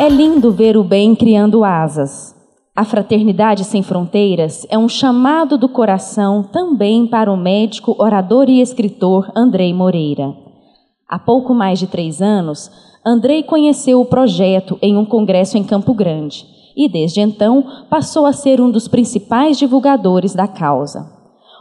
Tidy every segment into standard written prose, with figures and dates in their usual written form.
É lindo ver o bem criando asas. A Fraternidade Sem Fronteiras é um chamado do coração também para o médico, orador e escritor Andrei Moreira. Há pouco mais de 3 anos, Andrei conheceu o projeto em um congresso em Campo Grande e, desde então, passou a ser um dos principais divulgadores da causa.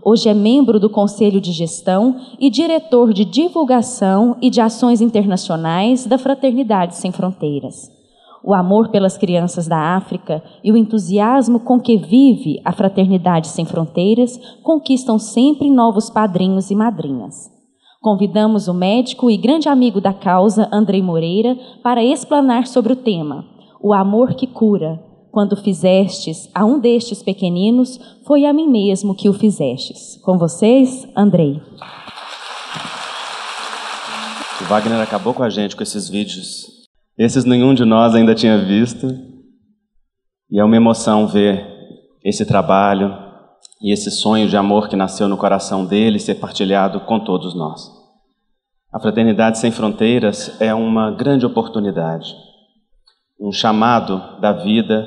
Hoje é membro do Conselho de Gestão e diretor de divulgação e de ações internacionais da Fraternidade Sem Fronteiras. O amor pelas crianças da África e o entusiasmo com que vive a Fraternidade Sem Fronteiras conquistam sempre novos padrinhos e madrinhas. Convidamos o médico e grande amigo da causa, Andrei Moreira, para explanar sobre o tema O Amor que Cura. Quando fizestes a um destes pequeninos, foi a mim mesmo que o fizestes. Com vocês, Andrei. O Wagner acabou com a gente com esses vídeos. Esses nenhum de nós ainda tinha visto. E é uma emoção ver esse trabalho e esse sonho de amor que nasceu no coração dele ser partilhado com todos nós. A Fraternidade Sem Fronteiras é uma grande oportunidade, um chamado da vida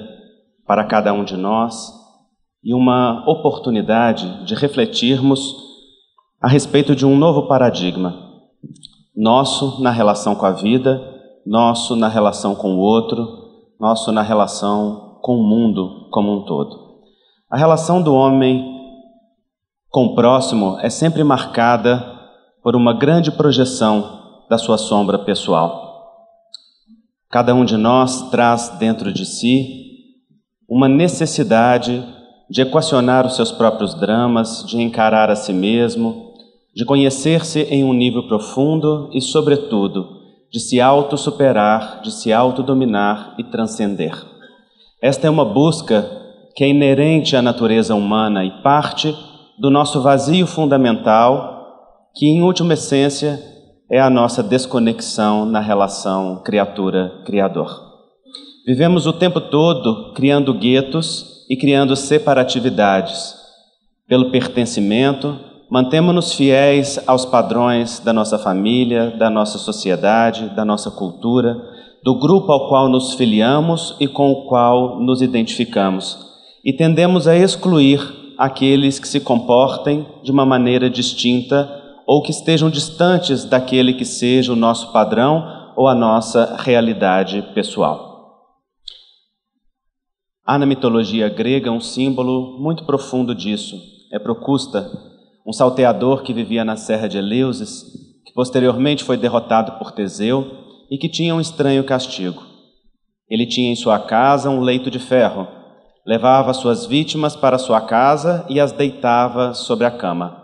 para cada um de nós e uma oportunidade de refletirmos a respeito de um novo paradigma, nosso na relação com a vida, nosso na relação com o outro, nosso na relação com o mundo como um todo. A relação do homem com o próximo é sempre marcada por uma grande projeção da sua sombra pessoal. Cada um de nós traz dentro de si uma necessidade de equacionar os seus próprios dramas, de encarar a si mesmo, de conhecer-se em um nível profundo e, sobretudo, de se autossuperar, de se autodominar e transcender. Esta é uma busca que é inerente à natureza humana e parte do nosso vazio fundamental, que, em última essência, é a nossa desconexão na relação criatura-criador. Vivemos o tempo todo criando guetos e criando separatividades. Pelo pertencimento, mantemo-nos fiéis aos padrões da nossa família, da nossa sociedade, da nossa cultura, do grupo ao qual nos filiamos e com o qual nos identificamos. E tendemos a excluir aqueles que se comportem de uma maneira distinta ou que estejam distantes daquele que seja o nosso padrão ou a nossa realidade pessoal. Há na mitologia grega um símbolo muito profundo disso. É Procusta, um salteador que vivia na serra de Eleusis, que posteriormente foi derrotado por Teseu e que tinha um estranho castigo. Ele tinha em sua casa um leito de ferro, levava suas vítimas para sua casa e as deitava sobre a cama.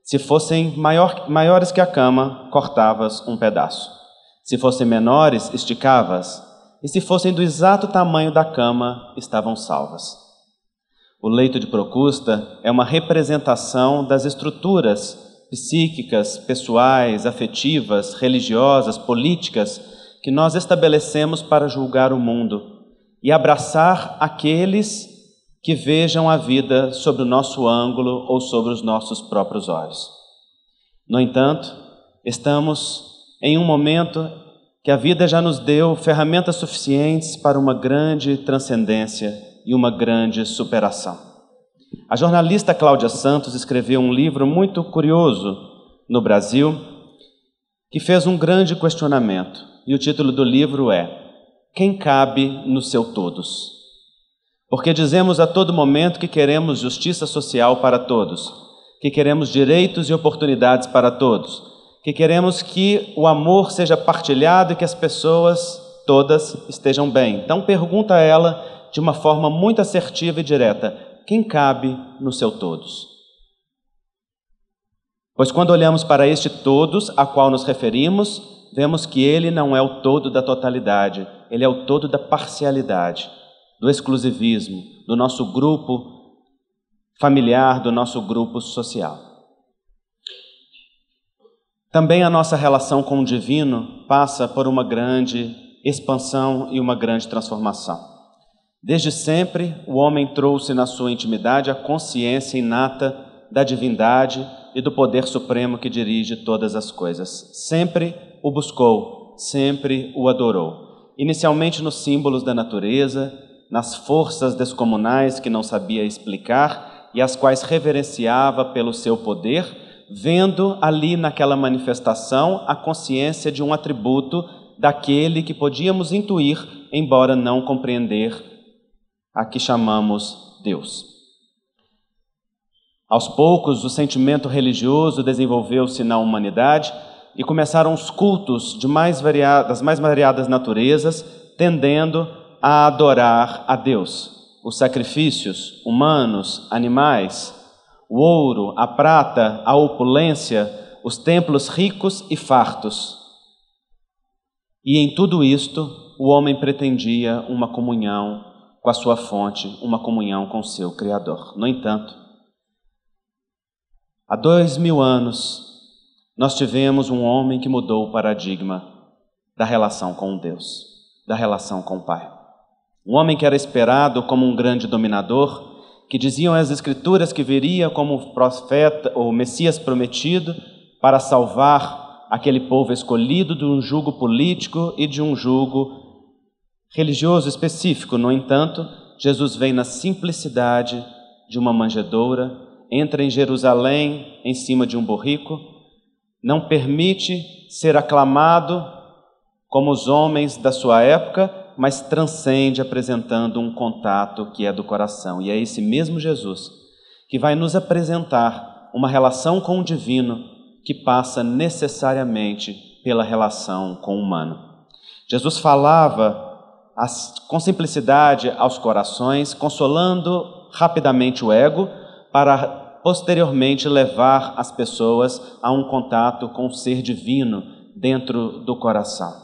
Se fossem maiores que a cama, cortavas um pedaço. Se fossem menores, esticavas. E se fossem do exato tamanho da cama, estavam salvas. O leito de Procusta é uma representação das estruturas psíquicas, pessoais, afetivas, religiosas, políticas que nós estabelecemos para julgar o mundo e abraçar aqueles que vejam a vida sob o nosso ângulo ou sobre os nossos próprios olhos. No entanto, estamos em um momento que a vida já nos deu ferramentas suficientes para uma grande transcendência e uma grande superação. A jornalista Cláudia Santos escreveu um livro muito curioso no Brasil, que fez um grande questionamento. E o título do livro é Quem cabe no seu todos? Porque dizemos a todo momento que queremos justiça social para todos, que queremos direitos e oportunidades para todos, que queremos que o amor seja partilhado e que as pessoas todas estejam bem. Então pergunta a ela de uma forma muito assertiva e direta, quem cabe no seu todos? Pois quando olhamos para este todos a qual nos referimos, vemos que ele não é o todo da totalidade, ele é o todo da parcialidade, do exclusivismo, do nosso grupo familiar, do nosso grupo social. Também a nossa relação com o divino passa por uma grande expansão e uma grande transformação. Desde sempre, o homem trouxe na sua intimidade a consciência inata da divindade e do poder supremo que dirige todas as coisas. Sempre o buscou, sempre o adorou. inicialmente nos símbolos da natureza, nas forças descomunais que não sabia explicar e as quais reverenciava pelo seu poder, vendo ali naquela manifestação a consciência de um atributo daquele que podíamos intuir, embora não compreender, a que chamamos Deus. Aos poucos, o sentimento religioso desenvolveu-se na humanidade e começaram os cultos das mais variadas naturezas, tendendo a adorar a Deus. Os sacrifícios humanos, animais, o ouro, a prata, a opulência, os templos ricos e fartos. E em tudo isto, o homem pretendia uma comunhão com a sua fonte, uma comunhão com o seu Criador. No entanto, há 2000 anos, nós tivemos um homem que mudou o paradigma da relação com Deus, da relação com o Pai. Um homem que era esperado como um grande dominador, que diziam as Escrituras que viria como o profeta ou Messias prometido para salvar aquele povo escolhido de um jugo político e de um jugo religioso específico. No entanto, Jesus vem na simplicidade de uma manjedoura, entra em Jerusalém em cima de um burrico, não permite ser aclamado como os homens da sua época, mas transcende apresentando um contato que é do coração. E é esse mesmo Jesus que vai nos apresentar uma relação com o divino que passa necessariamente pela relação com o humano. Jesus falava com simplicidade aos corações, consolando rapidamente o ego, para posteriormente levar as pessoas a um contato com o ser divino dentro do coração.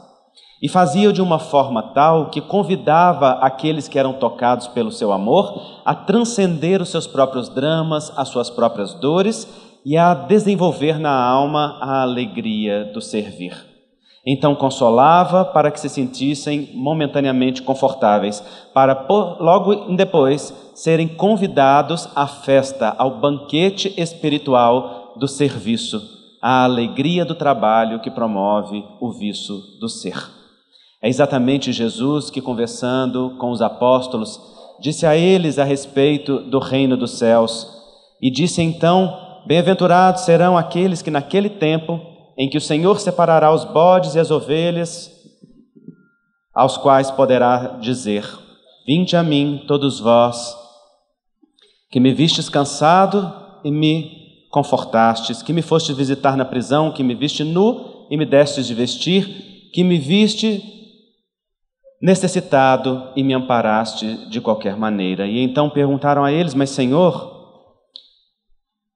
E fazia de uma forma tal que convidava aqueles que eram tocados pelo seu amor a transcender os seus próprios dramas, as suas próprias dores e a desenvolver na alma a alegria do servir. Então consolava para que se sentissem momentaneamente confortáveis, para logo depois serem convidados à festa, ao banquete espiritual do serviço, à alegria do trabalho que promove o viço do ser. É exatamente Jesus que, conversando com os apóstolos, disse a eles a respeito do reino dos céus e disse então: bem-aventurados serão aqueles que naquele tempo em que o Senhor separará os bodes e as ovelhas, aos quais poderá dizer: vinde a mim, todos vós, que me vistes cansado e me confortastes, que me fostes visitar na prisão, que me viste nu e me destes de vestir, que me viste necessitado e me amparaste de qualquer maneira. E então perguntaram a eles: mas Senhor,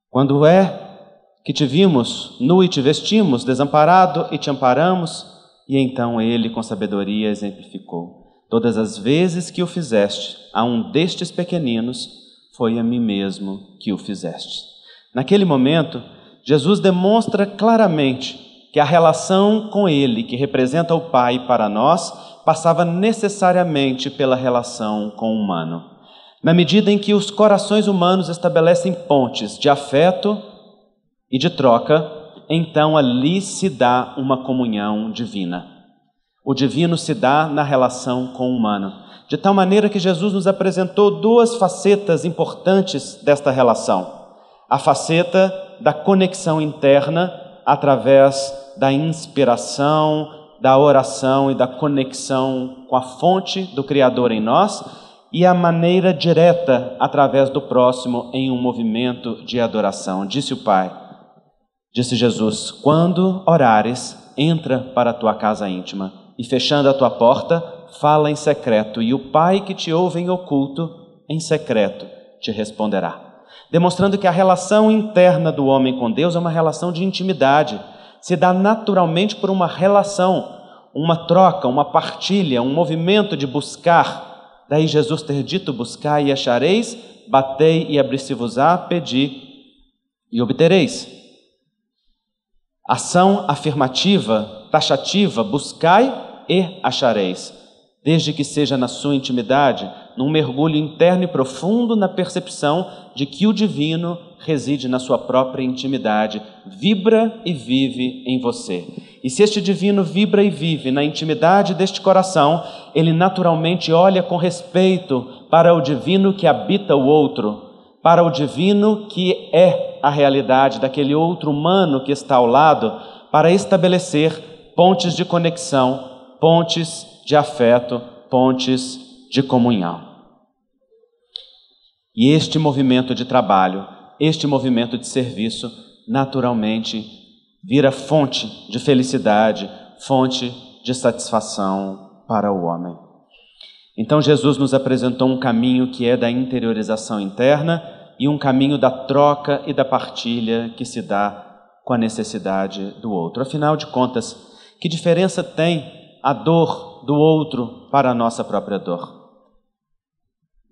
quando é que te vimos nu e te vestimos, desamparado e te amparamos? E então ele, com sabedoria, exemplificou: todas as vezes que o fizeste a um destes pequeninos, foi a mim mesmo que o fizeste. Naquele momento, Jesus demonstra claramente que a relação com ele, que representa o Pai para nós, passava necessariamente pela relação com o humano. Na medida em que os corações humanos estabelecem pontes de afeto e de troca, então ali se dá uma comunhão divina. O divino se dá na relação com o humano, de tal maneira que Jesus nos apresentou duas facetas importantes desta relação. A faceta da conexão interna através da inspiração, da oração e da conexão com a fonte do Criador em nós, e a maneira direta através do próximo em um movimento de adoração. Disse o Pai, disse Jesus: quando orares, entra para a tua casa íntima e, fechando a tua porta, fala em secreto, e o Pai que te ouve em oculto, em secreto, te responderá. Demonstrando que a relação interna do homem com Deus é uma relação de intimidade, se dá naturalmente por uma relação, uma troca, uma partilha, um movimento de buscar. Daí Jesus ter dito: buscai e achareis, batei e abri-se-vos-á, pedi e obtereis. Ação afirmativa, taxativa: buscai e achareis, desde que seja na sua intimidade, num mergulho interno e profundo na percepção de que o divino reside na sua própria intimidade, vibra e vive em você. E se este divino vibra e vive na intimidade deste coração, ele naturalmente olha com respeito para o divino que habita o outro, para o divino que é a realidade daquele outro humano que está ao lado, para estabelecer pontes de conexão, pontes de afeto, pontes de comunhão. E este movimento de trabalho, este movimento de serviço, naturalmente vira fonte de felicidade, fonte de satisfação para o homem. Então Jesus nos apresentou um caminho que é da interiorização interna e um caminho da troca e da partilha que se dá com a necessidade do outro. Afinal de contas, que diferença tem a dor do outro para a nossa própria dor?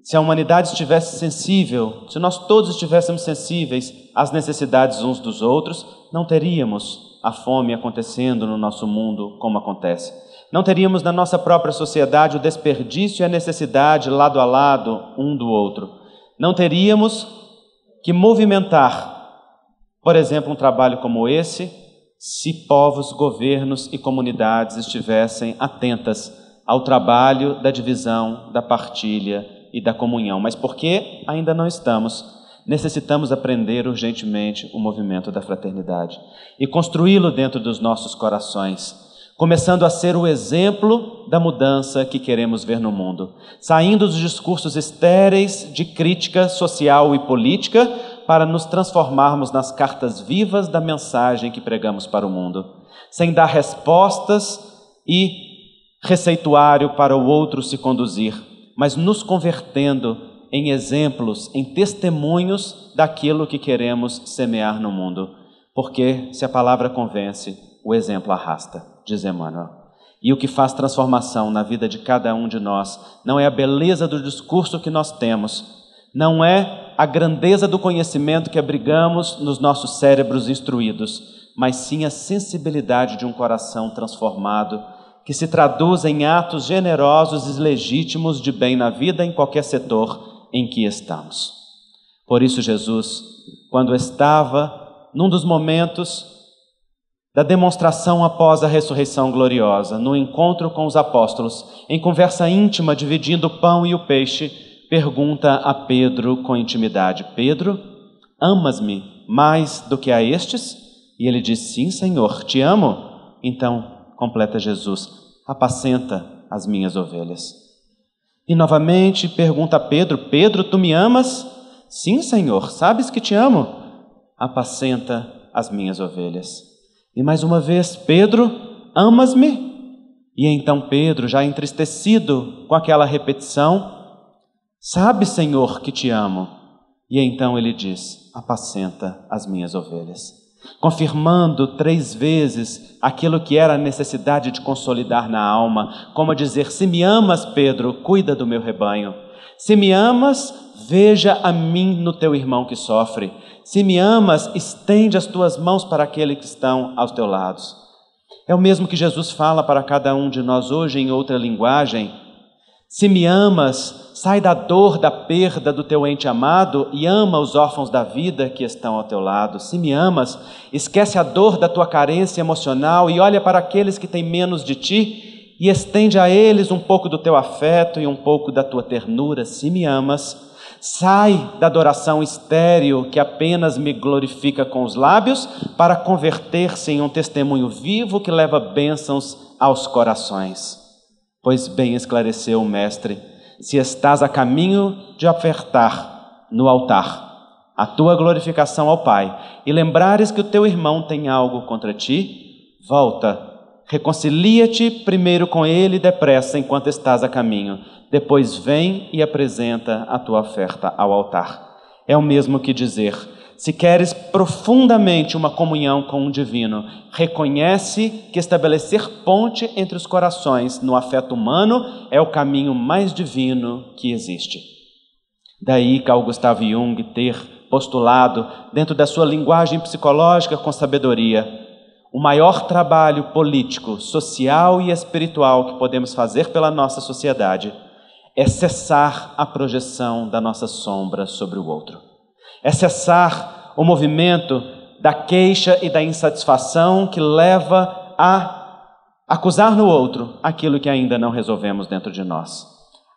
Se a humanidade estivesse sensível, se nós todos estivéssemos sensíveis às necessidades uns dos outros, não teríamos a fome acontecendo no nosso mundo como acontece. Não teríamos na nossa própria sociedade o desperdício e a necessidade lado a lado um do outro. Não teríamos que movimentar, por exemplo, um trabalho como esse, se povos, governos e comunidades estivessem atentas ao trabalho da divisão, da partilha e da comunhão. Mas porque ainda não estamos, necessitamos aprender urgentemente o movimento da fraternidade e construí-lo dentro dos nossos corações, começando a ser o exemplo da mudança que queremos ver no mundo, saindo dos discursos estéreis de crítica social e política para nos transformarmos nas cartas vivas da mensagem que pregamos para o mundo, sem dar respostas e receituário para o outro se conduzir, mas nos convertendo em exemplos, em testemunhos daquilo que queremos semear no mundo. Porque se a palavra convence, o exemplo arrasta, diz Emmanuel. E o que faz transformação na vida de cada um de nós não é a beleza do discurso que nós temos, não é a grandeza do conhecimento que abrigamos nos nossos cérebros instruídos, mas sim a sensibilidade de um coração transformado, que se traduz em atos generosos e legítimos de bem na vida em qualquer setor em que estamos. Por isso Jesus, quando estava num dos momentos da demonstração após a ressurreição gloriosa, no encontro com os apóstolos, em conversa íntima, dividindo o pão e o peixe, pergunta a Pedro com intimidade: Pedro, amas-me mais do que a estes? E ele diz: sim, Senhor, te amo. Então, completa Jesus: apacenta as minhas ovelhas. E novamente pergunta a Pedro: Pedro, tu me amas? Sim, Senhor, sabes que te amo. Apacenta as minhas ovelhas. E mais uma vez: Pedro, amas-me? E então Pedro, já entristecido com aquela repetição: sabe, Senhor, que te amo. E então ele diz: apacenta as minhas ovelhas. Confirmando 3 vezes aquilo que era a necessidade de consolidar na alma, como a dizer: se me amas, Pedro, cuida do meu rebanho. Se me amas, veja a mim no teu irmão que sofre. Se me amas, estende as tuas mãos para aqueles que estão aos teus lados. É o mesmo que Jesus fala para cada um de nós hoje em outra linguagem. Se me amas, sai da dor da perda do teu ente amado e ama os órfãos da vida que estão ao teu lado. Se me amas, esquece a dor da tua carência emocional e olha para aqueles que têm menos de ti e estende a eles um pouco do teu afeto e um pouco da tua ternura. Se me amas, sai da adoração estéril que apenas me glorifica com os lábios para converter-se em um testemunho vivo que leva bênçãos aos corações. Pois bem esclareceu o Mestre: se estás a caminho de ofertar no altar a tua glorificação ao Pai e lembrares que o teu irmão tem algo contra ti, volta, reconcilia-te primeiro com ele depressa enquanto estás a caminho, depois vem e apresenta a tua oferta ao altar. É o mesmo que dizer: se queres profundamente uma comunhão com o divino, reconhece que estabelecer ponte entre os corações no afeto humano é o caminho mais divino que existe. Daí Carl Gustav Jung ter postulado, dentro da sua linguagem psicológica com sabedoria: o maior trabalho político, social e espiritual que podemos fazer pela nossa sociedade é cessar a projeção da nossa sombra sobre o outro. É cessar o movimento da queixa e da insatisfação que leva a acusar no outro aquilo que ainda não resolvemos dentro de nós,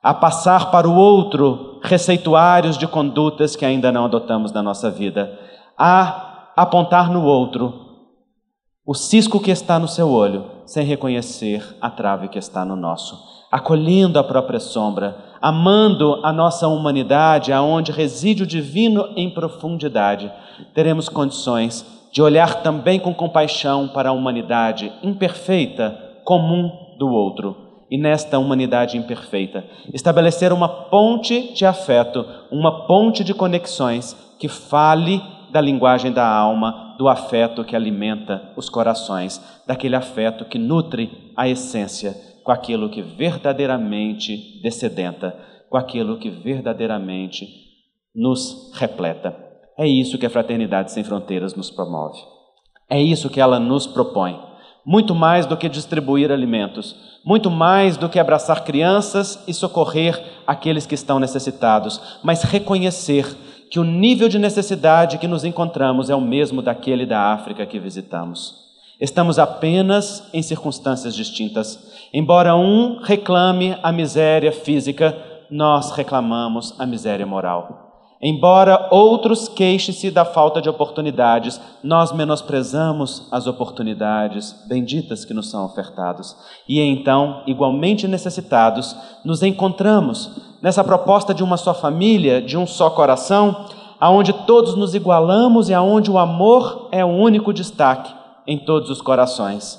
a passar para o outro receituários de condutas que ainda não adotamos na nossa vida, a apontar no outro o cisco que está no seu olho, sem reconhecer a trave que está no nosso, acolhendo a própria sombra, amando a nossa humanidade, aonde reside o divino em profundidade, teremos condições de olhar também com compaixão para a humanidade imperfeita, comum do outro. E nesta humanidade imperfeita, estabelecer uma ponte de afeto, uma ponte de conexões que fale da linguagem da alma, do afeto que alimenta os corações, daquele afeto que nutre a essência com aquilo que verdadeiramente descedenta, com aquilo que verdadeiramente nos repleta. É isso que a Fraternidade Sem Fronteiras nos promove. É isso que ela nos propõe. Muito mais do que distribuir alimentos, muito mais do que abraçar crianças e socorrer aqueles que estão necessitados, mas reconhecer que o nível de necessidade que nos encontramos é o mesmo daquele da África que visitamos. Estamos apenas em circunstâncias distintas. Embora um reclame a miséria física, nós reclamamos a miséria moral. Embora outros queixem-se da falta de oportunidades, nós menosprezamos as oportunidades benditas que nos são ofertadas. E então, igualmente necessitados, nos encontramos nessa proposta de uma só família, de um só coração, aonde todos nos igualamos e aonde o amor é o único destaque em todos os corações.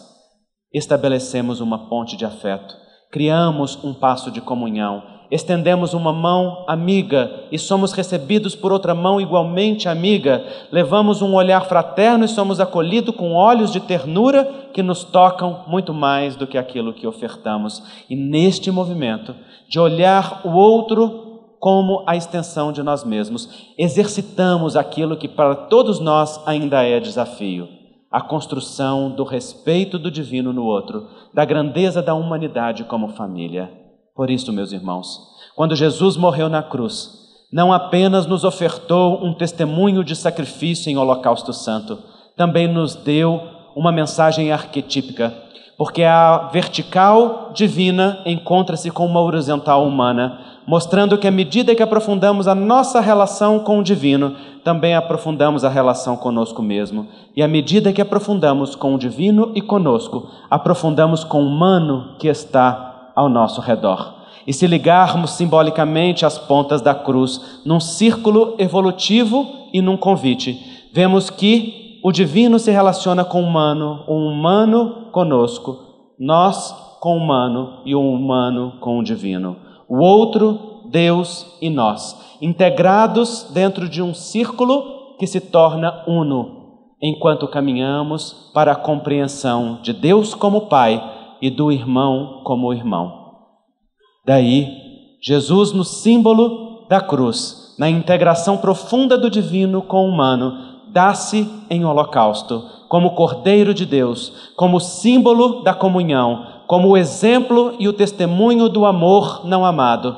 Estabelecemos uma ponte de afeto, criamos um passo de comunhão, estendemos uma mão amiga e somos recebidos por outra mão igualmente amiga, levamos um olhar fraterno e somos acolhidos com olhos de ternura que nos tocam muito mais do que aquilo que ofertamos. E neste movimento de olhar o outro como a extensão de nós mesmos, exercitamos aquilo que para todos nós ainda é desafio: a construção do respeito do divino no outro, da grandeza da humanidade como família. Por isso, meus irmãos, quando Jesus morreu na cruz, não apenas nos ofertou um testemunho de sacrifício em holocausto santo, também nos deu uma mensagem arquetípica, porque a vertical divina encontra-se com uma horizontal humana, mostrando que à medida que aprofundamos a nossa relação com o divino, também aprofundamos a relação conosco mesmo. E à medida que aprofundamos com o divino e conosco, aprofundamos com o humano que está ao nosso redor. E se ligarmos simbolicamente as pontas da cruz num círculo evolutivo e num convite, vemos que o divino se relaciona com o humano conosco, nós com o humano e o humano com o divino. O outro, Deus e nós, integrados dentro de um círculo que se torna uno, enquanto caminhamos para a compreensão de Deus como Pai e do irmão como irmão. Daí, Jesus, no símbolo da cruz, na integração profunda do divino com o humano, dá-se em holocausto, como Cordeiro de Deus, como símbolo da comunhão, como o exemplo e o testemunho do amor não amado,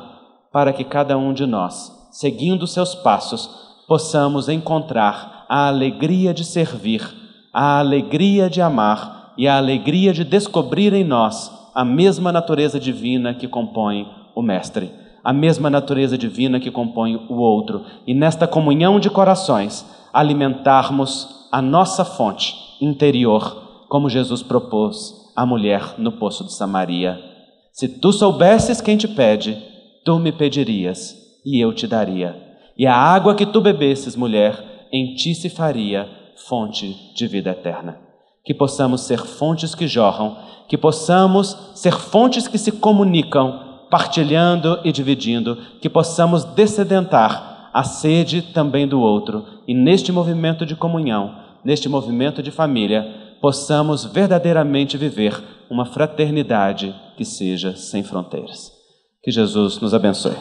para que cada um de nós, seguindo seus passos, possamos encontrar a alegria de servir, a alegria de amar, e a alegria de descobrir em nós a mesma natureza divina que compõe o Mestre, a mesma natureza divina que compõe o outro, e nesta comunhão de corações alimentarmos a nossa fonte interior, como Jesus propôs à mulher no poço de Samaria. Se tu soubesses quem te pede, tu me pedirias e eu te daria, e a água que tu bebesses, mulher, em ti se faria fonte de vida eterna. Que possamos ser fontes que jorram, que possamos ser fontes que se comunicam, partilhando e dividindo, que possamos descedentar a sede também do outro, e neste movimento de comunhão, neste movimento de família, possamos verdadeiramente viver uma fraternidade que seja sem fronteiras. Que Jesus nos abençoe.